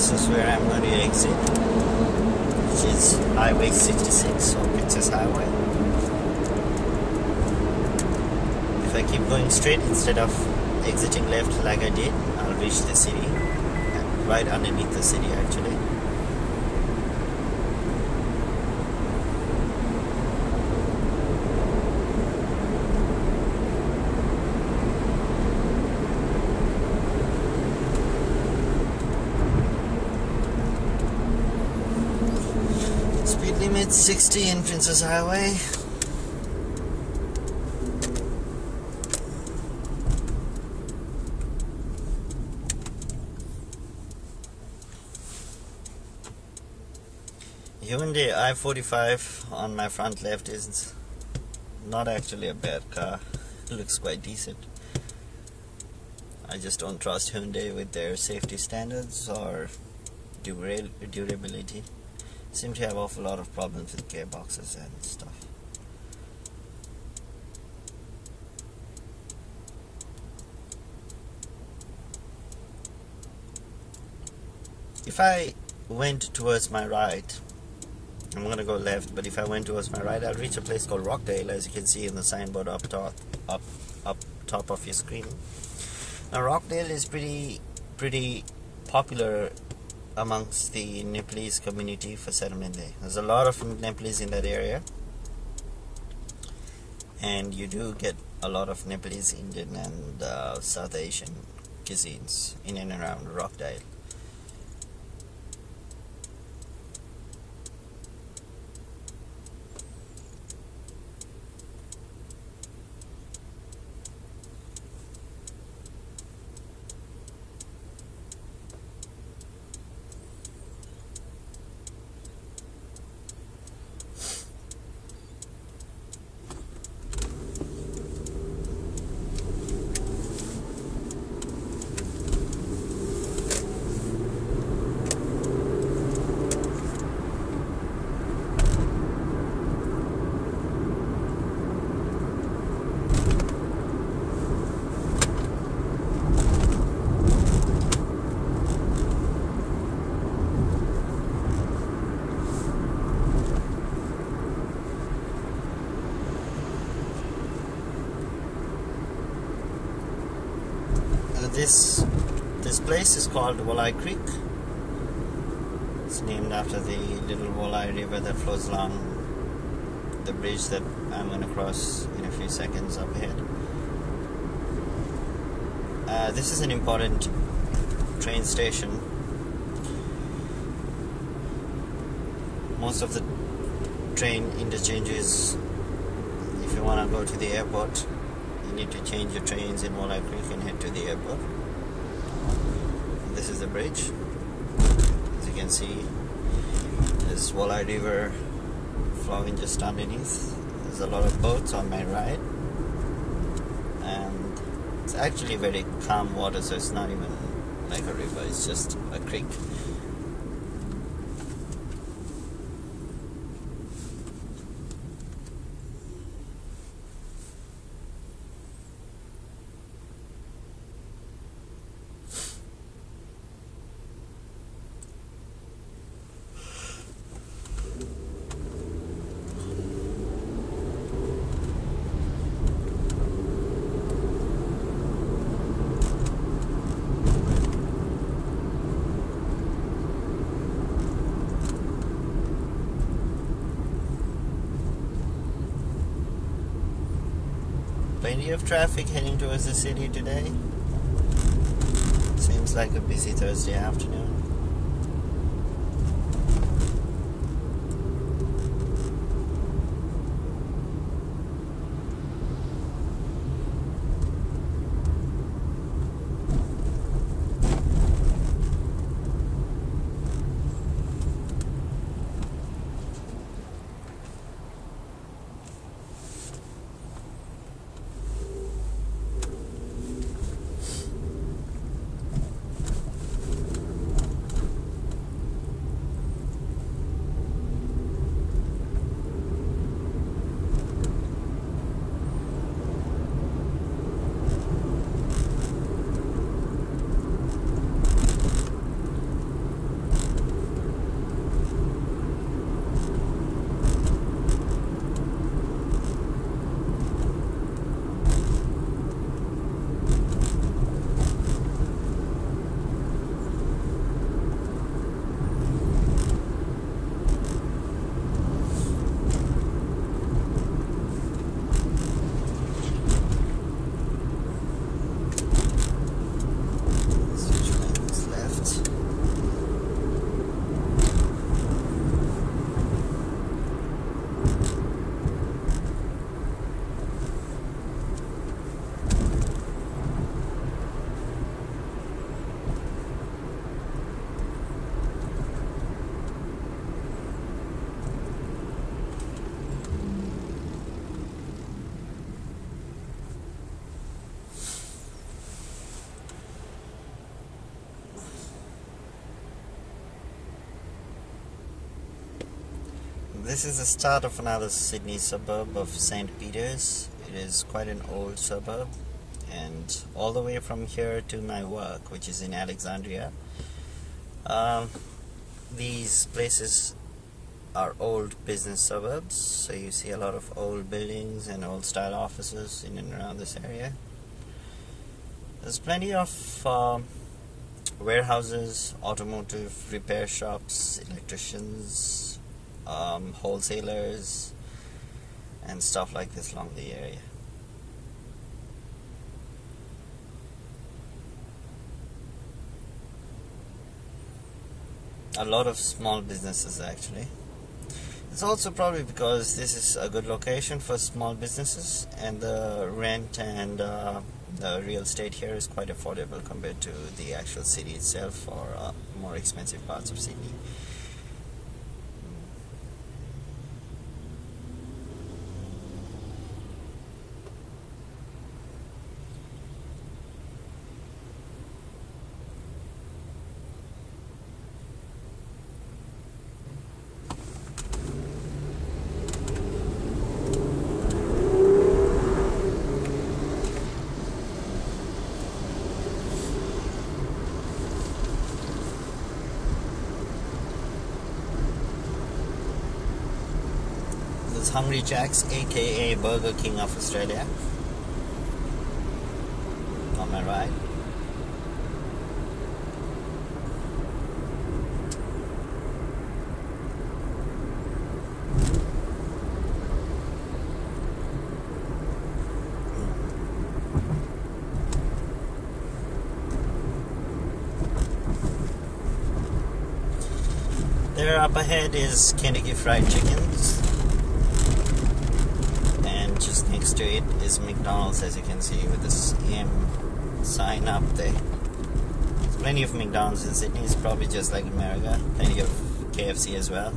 This is where I'm going to exit, which is Highway 66 or Princess Highway. If I keep going straight instead of exiting left like I did, I'll reach the city, right underneath the city actually. Speed limit 60 in Princess Highway. Hyundai i45 on my front left is not actually a bad car. It looks quite decent. I just don't trust Hyundai with their safety standards or durability. Seem to have an awful lot of problems with gearboxes and stuff. If I went towards my right, I'm gonna go left, but if I went towards my right, I'll reach a place called Mortdale, as you can see in the signboard up top of your screen. Now Mortdale is pretty popular amongst the Nepalese community for settlement there. There's a lot of Nepalese in that area, and you do get a lot of Nepalese, Indian and South Asian cuisines in and around Mortdale. This place is called Wallai Creek. It's named after the little Wallai river that flows along the bridge that I'm going to cross in a few seconds up ahead. This is an important train station. Most of the train interchanges, if you want to go to the airport, you need to change your trains in Wallai Creek and head to the airport. This is the bridge. As you can see, there's Wallai River flowing just underneath. There's a lot of boats on my right, and it's actually very calm water, so it's not even like a river, it's just a creek. Plenty of traffic heading towards the city today. Seems like a busy Thursday afternoon. This is the start of another Sydney suburb of St. Peter's. It is quite an old suburb, and all the way from here to my work, which is in Alexandria, these places are old business suburbs, so you see a lot of old buildings and old style offices in and around this area. There's plenty of warehouses, automotive repair shops, electricians, wholesalers, and stuff like this along the area. A lot of small businesses actually. It's also probably because this is a good location for small businesses, and the rent and the real estate here is quite affordable compared to the actual city itself or more expensive parts of Sydney. Hungry Jack's, aka Burger King of Australia, on my right. There up ahead is Kentucky Fried Chickens. Just next to it is McDonald's, as you can see with this EM sign up there. There's plenty of McDonald's in Sydney. It's probably just like America. Plenty of KFC as well.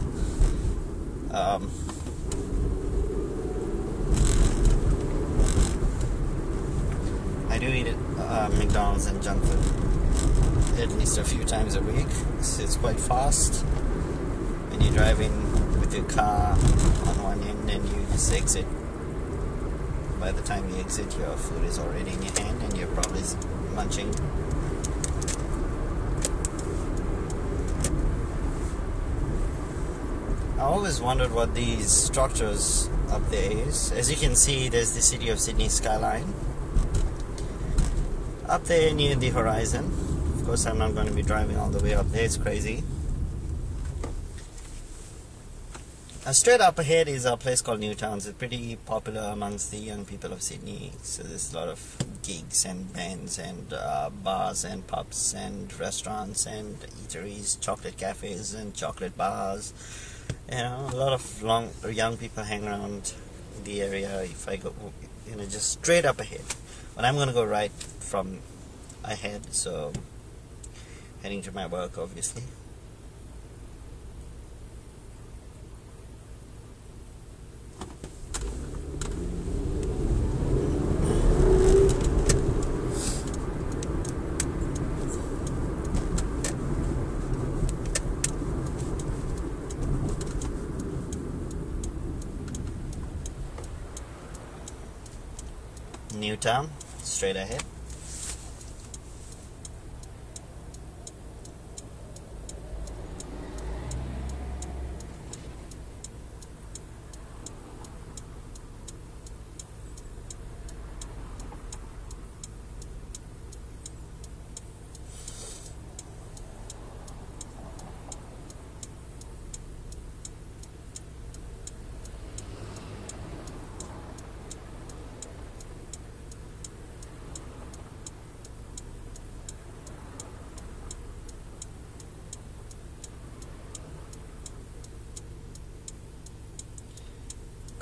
I do eat at McDonald's and junk food at least a few times a week. It's quite fast. When you're driving with your car on one end and you just exit, by the time you exit, your food is already in your hand and you're probably munching. I always wondered what these structures up there is. As you can see, there's the city of Sydney skyline up there near the horizon. Of course, I'm not going to be driving all the way up there, it's crazy. Straight up ahead is a place called Newtowns. It's pretty popular amongst the young people of Sydney. So there's a lot of gigs and bands and bars and pubs and restaurants and eateries, chocolate cafes and chocolate bars. You know, a lot of young people hang around the area. If I go, just straight up ahead. But I'm going to go right from ahead, so heading to my work, obviously. Newtown, straight ahead.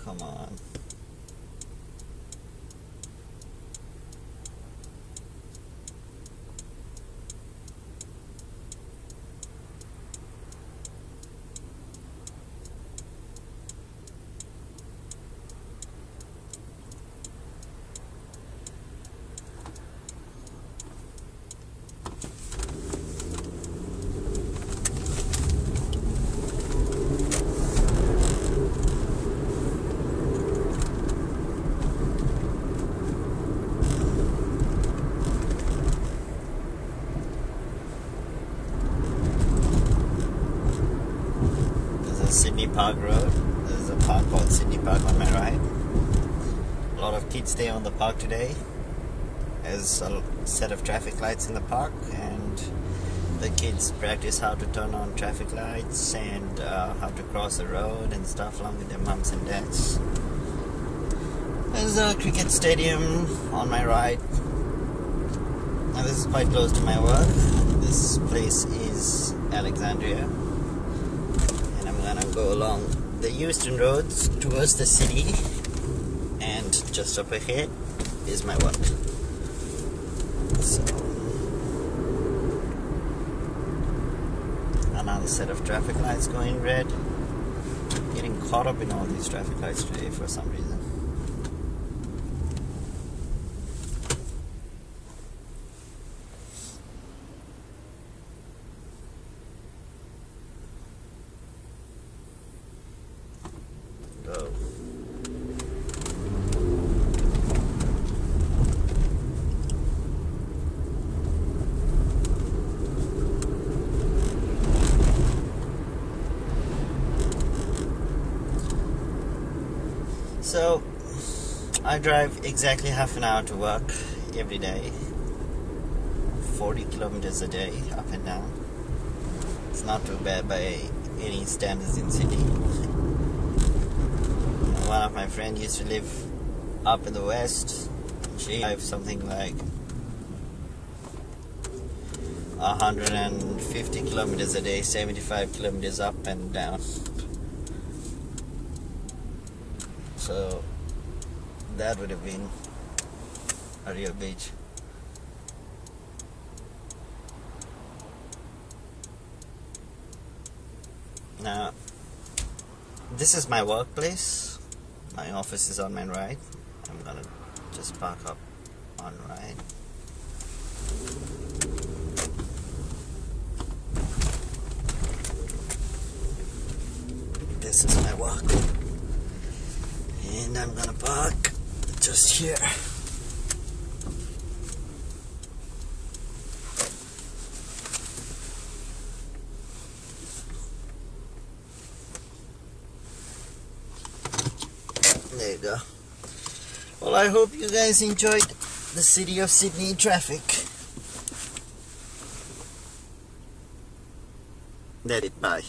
Come on. Sydney Park Road. There's a park called Sydney Park on my right. A lot of kids stay on the park today. There's a set of traffic lights in the park, and the kids practice how to turn on traffic lights and how to cross the road and stuff along with their mums and dads. There's a cricket stadium on my right. Now this is quite close to my work. This place is Alexandria, and I'm gonna go along the Euston roads towards the city, and just up ahead is my work. So, another set of traffic lights going red. Getting caught up in all these traffic lights today for some reason. Go. So, I drive exactly half an hour to work every day. 40 kilometers a day, up and down. It's not too bad by any standards in Sydney. One of my friends used to live up in the west. She drives something like 150 kilometers a day, 75 kilometers up and down. So that would have been a real beach. Now, this is my workplace. My office is on my right. I'm gonna just park up on right. This is my work. And I'm gonna park just here. There you go. Well, I hope you guys enjoyed the city of Sydney traffic. That's it. Bye.